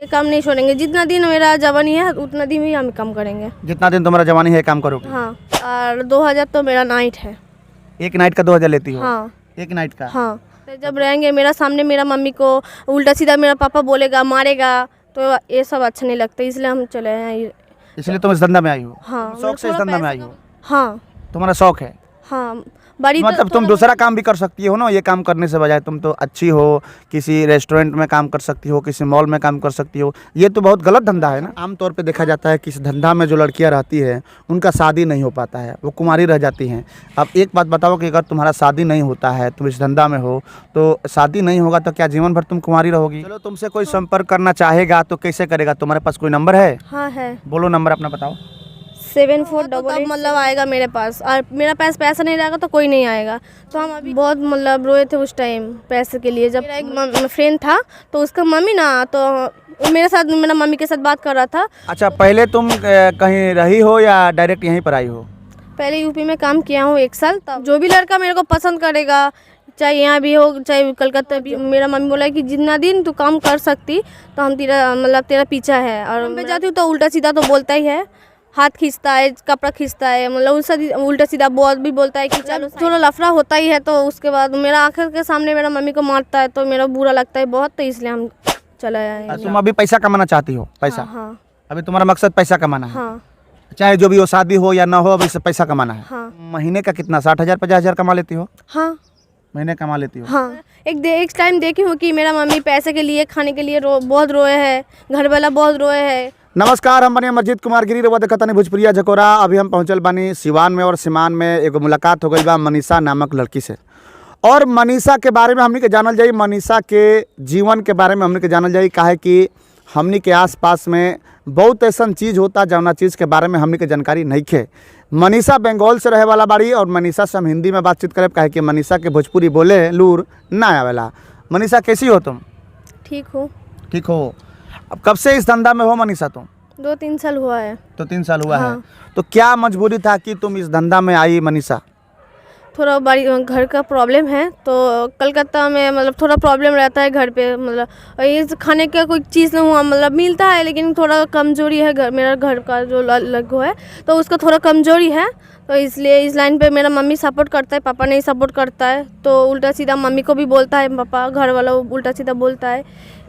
ये काम नहीं छोड़ेंगे, जितना दिन मेरा जवानी है उतना दिन ही हम काम करेंगे। जितना दिन तुम्हारा जवानी है काम करोगे? हाँ, और 2000 तो मेरा नाइट है। एक नाइट का 2000 लेती हो? हाँ एक नाइट का? हाँ। तो जब रहेंगे मेरा सामने मेरा मम्मी को उल्टा सीधा मेरा पापा बोलेगा, मारेगा, तो ये सब अच्छा नहीं लगता, इसलिए हम चले हैं। इसलिए तुम इस धंधा में आई हो? हाँ, शौक से इस धंधा में आई हो? हाँ तुम्हारा शौक है? हाँ। बड़ी मतलब तुम दूसरा काम भी कर सकती हो ना, ये काम करने से बजाय तुम तो अच्छी हो, किसी रेस्टोरेंट में काम कर सकती हो, किसी मॉल में काम कर सकती हो। ये तो बहुत गलत धंधा है ना। आमतौर पे देखा जाता है कि इस धंधा में जो लड़कियां रहती है उनका शादी नहीं हो पाता है, वो कुंवारी रह जाती हैं। अब एक बात बताओ कि अगर तुम्हारा शादी नहीं होता है, तुम इस धंधा में हो, तो शादी नहीं होगा तो क्या जीवन भर तुम कुंवारी रहोगी? चलो, तुमसे कोई संपर्क करना चाहेगा तो कैसे करेगा? तुम्हारे पास कोई नंबर है? हाँ है, बोलो नंबर अपना बताओ। 7488 मतलब आएगा मेरे पास, और मेरा पास पैसा नहीं रहेगा तो कोई नहीं आएगा। तो हम अभी बहुत मतलब रोए थे उस टाइम पैसे के लिए। जब मेरा एक फ्रेंड था तो उसका मम्मी ना, तो वो मेरे साथ, मेरा मम्मी के साथ बात कर रहा था। अच्छा, पहले तुम कहीं रही हो या डायरेक्ट यहीं पर आई हो? पहले यूपी में काम किया हूँ 1 साल। तब जो भी लड़का मेरे को पसंद करेगा, चाहे यहाँ भी हो चाहे कलकत्ता भी, मेरा मम्मी बोला कि जितना दिन तू काम कर सकती तो हम तेरा पीछा है। और मैं जाती हूँ तो उल्टा सीधा तो बोलता ही है, हाथ खींचता है, कपड़ा खींचता है, मतलब उल्टा सीधा बहुत भी बोलता है कि चलो। थोड़ा लफड़ा होता ही है, तो उसके बाद मेरा आंखों के सामने मेरा मम्मी को मारता है तो मेरा बुरा लगता है बहुत, तो इसलिए हम चले आए। तुम अभी पैसा कमाना चाहती हो? पैसा? हाँ अभी तुम्हारा मकसद पैसा कमाना है? हाँ चाहे जो भी हो, शादी हो या ना हो, अभी से पैसा कमाना है। हाँ महीने का कितना, 60,000 50,000 कमा लेती हो? हाँ महीने कमा लेती हो? हाँ। एक टाइम देखी हूँ कि मेरा मम्मी पैसे के लिए, खाने के लिए बहुत रोए है, घर वाला बहुत रोए है। नमस्कार, हम बने अमरजीत कुमार गिरी, रउआ देखत तानी भोजपुरिया झकोरा। अभी हम पहुंचल बानी सिवान में, और सिवान में एगो मुलाकात हो गई बा मनीषा नामक लड़की से। और मनीषा के बारे में हमनी के जानल जाई, मनीषा के जीवन के बारे में हमनी के जानल जाई। काहे कि हमनी के आसपास में बहुत ऐसा चीज़ होता जौना चीज़ के बारे में हमनी के जानकारी नहीं खे। मनीषा बंगाल से रहे वाला बाड़ी, और मनीषा से हम हिंदी में बातचीत करें, काहे कि मनीषा के भोजपुरी बोले लूर ना आवेला। मनीषा, कैसी हो तुम? ठीक हूँ। ठीक हो। अब कब से इस धंधा में हो मनीषा तुम? 2-3 साल हुआ है। तो 3 साल हुआ हाँ। है। तो क्या मजबूरी था कि तुम इस धंधा में आई मनीषा? थोड़ा बड़ी घर का प्रॉब्लम है, तो कलकत्ता में मतलब थोड़ा प्रॉब्लम रहता है घर पे, मतलब ये खाने का कोई चीज़ नहीं हुआ, मतलब मिलता है लेकिन थोड़ा कमजोरी है। मेरा घर का जो लग्गू है तो उसका थोड़ा कमजोरी है, तो इसलिए इस लाइन पे मेरा मम्मी सपोर्ट करता है, पापा नहीं सपोर्ट करता है। तो उल्टा सीधा मम्मी को भी बोलता है पापा, घर वाला उल्टा सीधा बोलता है।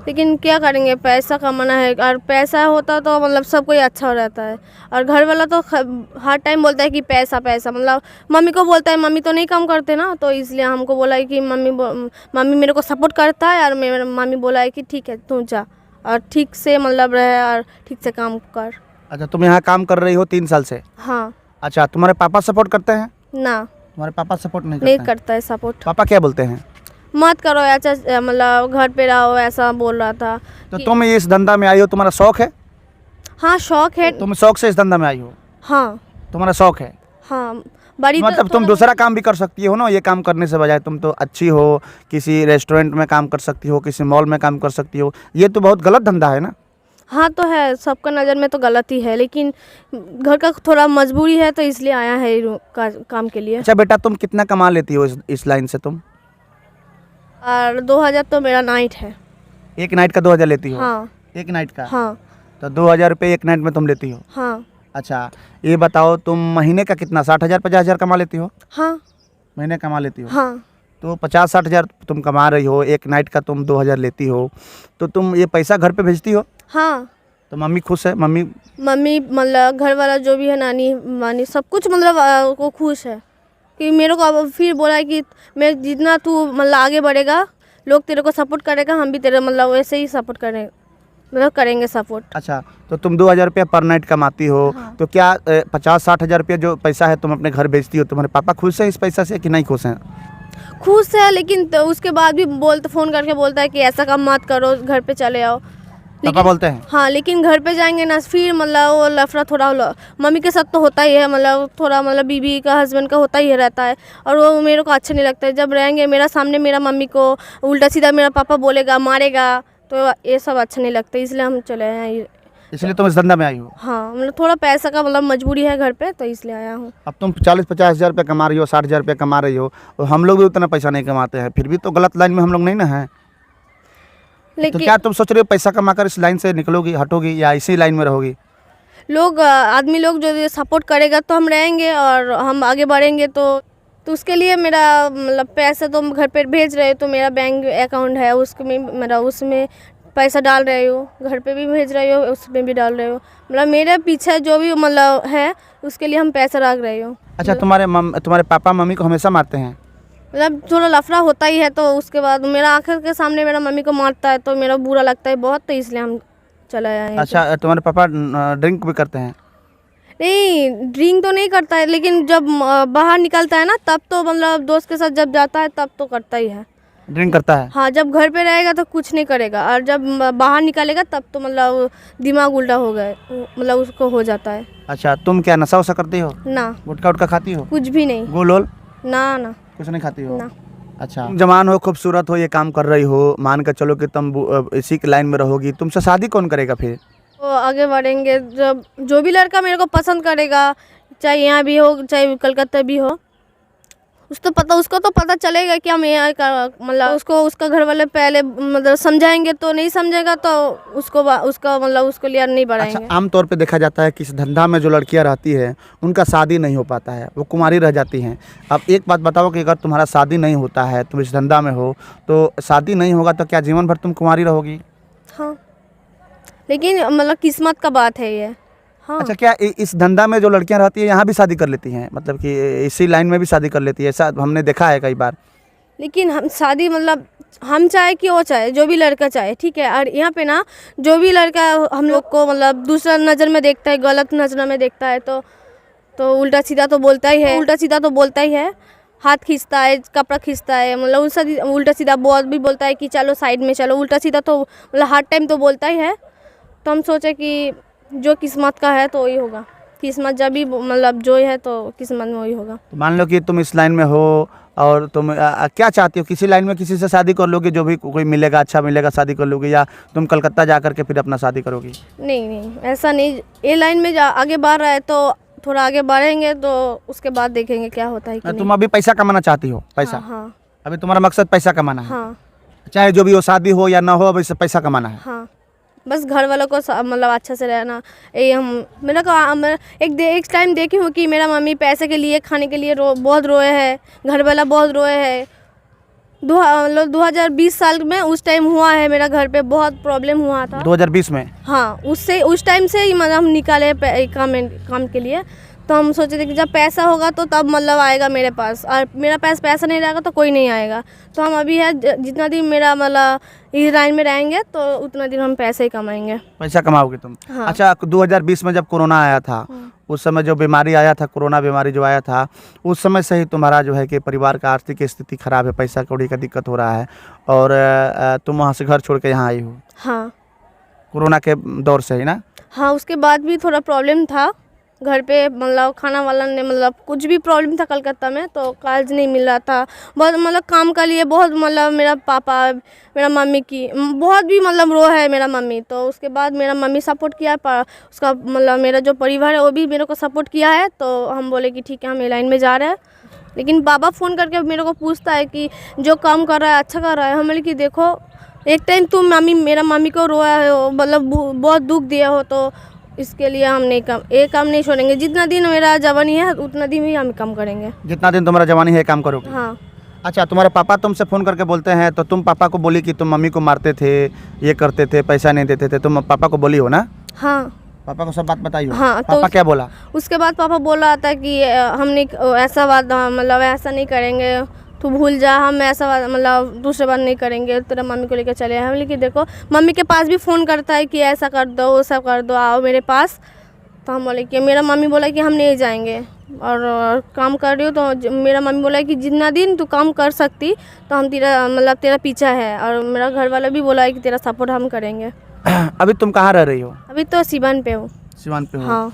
लेकिन क्या करेंगे, पैसा कमाना है, और पैसा होता तो मतलब सब कोई अच्छा रहता है। और घर वाला तो हर टाइम बोलता है कि पैसा पैसा, मतलब मम्मी को बोलता है, मम्मी तो नहीं काम करते ना, तो इसलिए हमको बोला है कि मम्मी मेरे को सपोर्ट करता है। और मेरा मम्मी बोला है कि ठीक है तू जा, और ठीक से मतलब रहे और ठीक से काम कर। अच्छा, तुम यहाँ काम कर रही हो 3 साल से? हाँ। अच्छा, तुम्हारे पापा सपोर्ट करते हैं? ना, तुम्हारे पापा सपोर्ट नहीं नहीं करते हैं? करता है सपोर्ट। पापा क्या बोलते हैं? मत करो ऐसा, मतलब घर पे रहो, ऐसा बोल रहा था। तो तुम इस धंधा में आई हो, तुम्हारा शौक है? हाँ शौक है। तुम शौक से इस धंधा में आई हो? हाँ तुम्हारा शौक है? हाँ। बड़ी मतलब तुम दूसरा काम भी कर सकती हो ना, ये काम करने से बजाय तुम तो अच्छी हो, किसी रेस्टोरेंट में काम कर सकती हो, किसी मॉल में काम कर सकती हो। ये तो बहुत गलत धंधा है ना। हाँ तो है, सबका नज़र में तो गलत ही है, लेकिन घर का थोड़ा मजबूरी है तो इसलिए आया है काम के लिए। अच्छा बेटा, तुम कितना कमा लेती हो इस लाइन से तुम? और 2000 तो मेरा नाइट है। एक नाइट का 2000 लेती हो? हाँ एक नाइट का? हाँ तो 2000 रुपये एक नाइट में तुम लेती हो? हाँ अच्छा, ये बताओ तुम महीने का कितना, 60,000 50,000 कमा लेती हो? हाँ महीने कमा लेती हो? हाँ। तो 50-60,000 तुम कमा रही हो, एक नाइट का तुम 2000 लेती हो, तो तुम ये पैसा घर पे भेजती हो? हाँ। तो मम्मी खुश है? मम्मी मतलब घर वाला जो भी है, नानी मानी सब कुछ, मतलब वो खुश है कि मेरे को अब फिर बोला है कि मैं जितना तू मतलब आगे बढ़ेगा, लोग तेरे को सपोर्ट करेगा, हम भी तेरे मतलब वैसे ही सपोर्ट करेंगे, मतलब करेंगे सपोर्ट। अच्छा, तो तुम 2000 रुपया पर नाइट कमाती हो। हाँ। तो क्या 50-60,000 रुपया जो पैसा है तुम अपने घर भेजती हो, तुम्हारे पापा खुश हैं इस पैसा से कि नहीं खुश हैं? खुश है, लेकिन तो उसके बाद भी फ़ोन करके बोलता है कि ऐसा काम मत करो, घर पे चले आओ। पापा बोलते हैं? हाँ, लेकिन घर पे जाएंगे ना फिर मतलब वो लफड़ा थोड़ा मम्मी के साथ तो होता ही है, मतलब थोड़ा मतलब बीवी का हस्बैंड का होता ही रहता है, और वो मेरे को अच्छा नहीं लगता है। जब रहेंगे मेरा सामने मेरा मम्मी को उल्टा सीधा मेरा पापा बोलेगा, मारेगा, तो ये सब अच्छा नहीं लगता, इसलिए हम चले हैं। इसलिए तुम इस धंधा में आई हो? हाँ, मतलब थोड़ा पैसा का मतलब मजबूरी है घर पे, तो इसलिए आया हूँ। अब तुम 40-50 हज़ार रुपये कमा रही हो, 60,000 रुपये कमा रही हो, और हम लोग भी उतना पैसा नहीं कमाते हैं, फिर भी तो गलत लाइन में हम लोग नहीं ना हैं। तो लेकिन क्या तुम सोच रहे हो पैसा कमाकर इस लाइन से निकलोगी, हटोगी, या इसी लाइन में रहोगी? आदमी लोग जो सपोर्ट करेगा तो हम रहेंगे और हम आगे बढ़ेंगे। तो उसके लिए मेरा मतलब पैसा तो घर पे भेज रहे हो, तो मेरा बैंक अकाउंट है उसमें मेरा उसमें पैसा डाल रही हो, घर पे भी भेज रही हो, उसमें भी डाल रहे हो। मतलब मेरे पीछे जो भी मतलब है उसके लिए हम पैसा रख रही हो। अच्छा, तुम्हारे पापा मम्मी को हमेशा मारते हैं? मतलब थोड़ा लफड़ा होता ही है, तो उसके बाद मेरा आंखों के सामने मेरा मम्मी को मारता है तो मेरा बुरा लगता है बहुत, तो इसलिए हम चला आए। अच्छा, तुम्हारे पापा ड्रिंक भी करते हैं? नहीं, ड्रिंक तो नहीं करता है, लेकिन जब बाहर निकलता है ना तब तो मतलब दोस्त के साथ जब जाता है तब तो करता ही है। ड्रिंक करता है? हाँ, जब घर पे रहेगा तो कुछ नहीं करेगा, और जब बाहर निकलेगा तब तो मतलब दिमाग उल्टा हो गए, मतलब उसको हो जाता है। अच्छा, तुम क्या नशा वशा करती हो? ना, गुटखा उटखा खाती हो? कुछ भी नहीं। गोल ओल ना ना कुछ नहीं खाती हो? ना। अच्छा, तुम जवान हो, खूबसूरत हो, ये काम कर रही हो, मान कर चलो कि तुम इसी की लाइन में रहोगी, तुमसे शादी कौन करेगा फिर? तो आगे बढ़ेंगे जब जो भी लड़का मेरे को पसंद करेगा, चाहे यहाँ भी हो चाहे कलकत्ता भी हो, उसको तो पता चलेगा कि हम यहाँ का, मतलब उसको उसका घर वाले पहले मतलब समझाएंगे, तो नहीं समझेगा तो उसका मतलब उसको लिए नहीं बढ़ाएंगे। अच्छा, आमतौर पे देखा जाता है कि इस धंधा में जो लड़कियां रहती है उनका शादी नहीं हो पाता है, वो कुंवारी रह जाती हैं। अब एक बात बताओ कि अगर तुम्हारा शादी नहीं होता है, तुम इस धंधा में हो, तो शादी नहीं होगा तो क्या जीवन भर तुम कुंवारी रहोगी? हाँ, लेकिन मतलब किस्मत का बात है ये। हाँ। अच्छा, क्या इस धंधा में जो लड़कियां रहती है यहाँ भी शादी कर लेती हैं, मतलब कि इसी लाइन में भी शादी कर लेती है? ऐसा हमने देखा है कई बार। लेकिन हम शादी मतलब हम चाहे कि वो चाहे, जो भी लड़का चाहे, ठीक है। और यहाँ पे ना जो भी लड़का हम लोग को मतलब दूसरा नज़र में देखता है, गलत नज़र में देखता है, तो उल्टा सीधा तो बोलता ही है, हाथ खींचता है, कपड़ा खींचता है, मतलब उल्टा सीधा बहुत भी बोलता है कि चलो साइड में चलो, उल्टा सीधा तो मतलब हर टाइम तो बोलता ही है। तो हम सोचे कि जो किस्मत का है तो वही होगा, किस्मत जब भी मतलब जो है तो किस्मत में वही होगा। तो मान लो कि तुम इस लाइन में हो और तुम क्या चाहती हो, किसी लाइन में किसी से शादी कर लोगे, जो भी कोई मिलेगा अच्छा मिलेगा शादी कर लोगे, या तुम कलकत्ता जा करके फिर अपना शादी करोगी? नहीं, ऐसा नहीं। ये लाइन में आगे बढ़ रहा है तो थोड़ा आगे बढ़ेंगे तो उसके बाद देखेंगे क्या होता है कि तुम अभी पैसा कमाना चाहती हो? पैसा? हाँ। अभी तुम्हारा मकसद पैसा कमाना है? हाँ। चाहे जो भी हो, शादी हो या ना हो, अभी पैसा कमाना है? हाँ, बस घर वालों को मतलब अच्छा से रहना। ये एक टाइम देखी हूँ कि मेरा मम्मी पैसे के लिए, खाने के लिए बहुत रोए हैं, घर वाला बहुत रोए हैं। 2020 साल में उस टाइम हुआ है, मेरा घर पे बहुत प्रॉब्लम हुआ था 2020 में? हाँ, उस टाइम से ही मतलब हम निकाले काम के लिए। तो हम सोचे थे कि जब पैसा होगा तो तब मतलब आएगा मेरे पास, और मेरा पास पैसा नहीं रहेगा तो कोई नहीं आएगा। तो हम अभी है जितना दिन मेरा मतलब इस लाइन में रहेंगे तो उतना दिन हम पैसे ही कमाएंगे। पैसा कमाओगे तुम? हाँ। अच्छा, 2020 में जब कोरोना आया था, उस समय जो बीमारी आया था, कोरोना बीमारी जो आया था, उस समय से ही तुम्हारा जो है कि परिवार का आर्थिक स्थिति खराब है, पैसा कौड़ी का दिक्कत हो रहा है, और तुम वहाँ से घर छोड़ के यहाँ आई हो? हाँ। कोरोना के दौर से ही ना? हाँ, उसके बाद भी थोड़ा प्रॉब्लम था घर पे, मतलब खाना वाला ने मतलब कुछ भी प्रॉब्लम था कलकत्ता में, तो काज नहीं मिल रहा था बहुत, मतलब काम का लिए बहुत, मतलब मेरा पापा मेरा मम्मी की बहुत भी मतलब रो है मेरा मम्मी। तो उसके बाद मेरा मम्मी सपोर्ट किया, उसका मतलब मेरा जो परिवार है वो भी मेरे को सपोर्ट किया है। तो हम बोले कि ठीक है हम ये लाइन में जा रहे हैं। लेकिन बाबा फ़ोन करके मेरे को पूछता है कि जो काम कर रहा है अच्छा कर रहा है। हम बोले कि देखो एक टाइम तुम मेरा मम्मी को रोया हो, मतलब बहुत दुख दिया हो, तो इसके लिए हम काम नहीं छोड़ेंगे। जितना दिन मेरा जवानी है उतना दिन ही हम काम करेंगे। जितना दिन तुम्हारा जवानी है काम करोगे? हाँ। अच्छा, तुम्हारे पापा तुमसे फ़ोन करके बोलते हैं, तो तुम पापा को बोली कि तुम मम्मी को मारते थे, ये करते थे, पैसा नहीं देते थे, तुम पापा को बोली हो ना? हाँ। पापा को सब बात बताई हो? हाँ। पापा क्या बोला? उसके बाद पापा बोल रहा था कि हमने ऐसा बात मतलब ऐसा नहीं करेंगे, तू भूल जा, हम ऐसा मतलब दूसरे बार नहीं करेंगे, तेरा मम्मी को लेकर चले। हम लेकिन देखो मम्मी के पास भी फ़ोन करता है कि ऐसा कर दो वो सब कर दो, आओ मेरे पास। तो हम बोले कि मेरा मम्मी बोला कि हम नहीं जाएंगे, और काम कर रही हो तो मेरा मम्मी बोला कि जितना दिन तू काम कर सकती तो हम तेरा पीछा है, और मेरा घर वाला भी बोला है कि तेरा सपोर्ट हम करेंगे। अभी तुम कहाँ रह रही हो? अभी तो सिवान पे हूँ। सिवान पे हो? हाँ।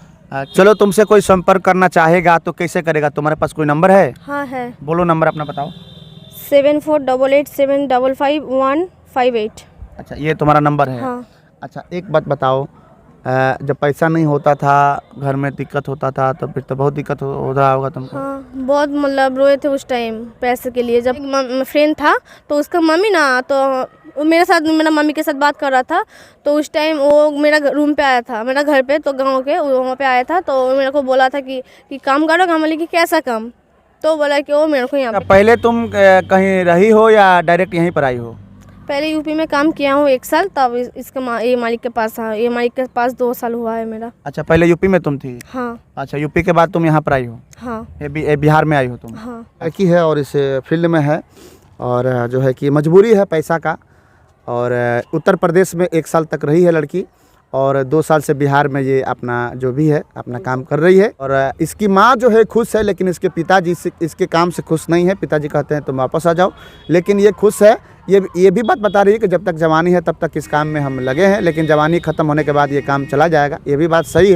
चलो, तुमसे कोई संपर्क करना चाहेगा तो कैसे करेगा? तुम्हारे पास कोई नंबर है? हाँ है। बोलो नंबर अपना बताओ। 7488751558। अच्छा, ये तुम्हारा नंबर है? हाँ। अच्छा, एक बात बताओ, जब पैसा नहीं होता था, घर में दिक्कत होता था, तो फिर तो बहुत दिक्कत हो रहा होगा तुमको? हाँ, बहुत मतलब रोए थे उस टाइम पैसे के लिए। जब फ्रेंड था तो उसका मम्मी ना तो वो मेरे साथ मेरा मम्मी के साथ बात कर रहा था, तो उस टाइम वो मेरा रूम पे आया था, मेरा घर पे, तो गांव के वहाँ पे आया था, तो मेरे को बोला था कि काम करो। हम बोले कि कैसा काम, तो बोला कि वो मेरे को यहाँ पे पहले तुम कहीं रही हो या डायरेक्ट यहीं पर आई हो? पहले यूपी में काम किया हूँ 1 साल, तब इसका ये मालिक के पास, हाँ ये मालिक के पास 2 साल हुआ है मेरा। अच्छा, पहले यूपी में तुम थी? हाँ अच्छा, यूपी के बाद तुम यहाँ पर आई हो? हाँ ये बिहार में आई हो तुम? हाँ। लड़की है और इस फील्ड में है, और जो है कि मजबूरी है पैसा का, और उत्तर प्रदेश में 1 साल तक रही है लड़की, और 2 साल से बिहार में ये अपना जो भी है अपना काम कर रही है। और इसकी माँ जो है खुश है, लेकिन इसके पिताजी इसके काम से खुश नहीं है। पिताजी कहते हैं तुम वापस आ जाओ, लेकिन ये खुश है। ये भी बात बता रही है कि जब तक जवानी है तब तक इस काम में हम लगे हैं, लेकिन जवानी ख़त्म होने के बाद ये काम चला जाएगा। ये भी बात सही है।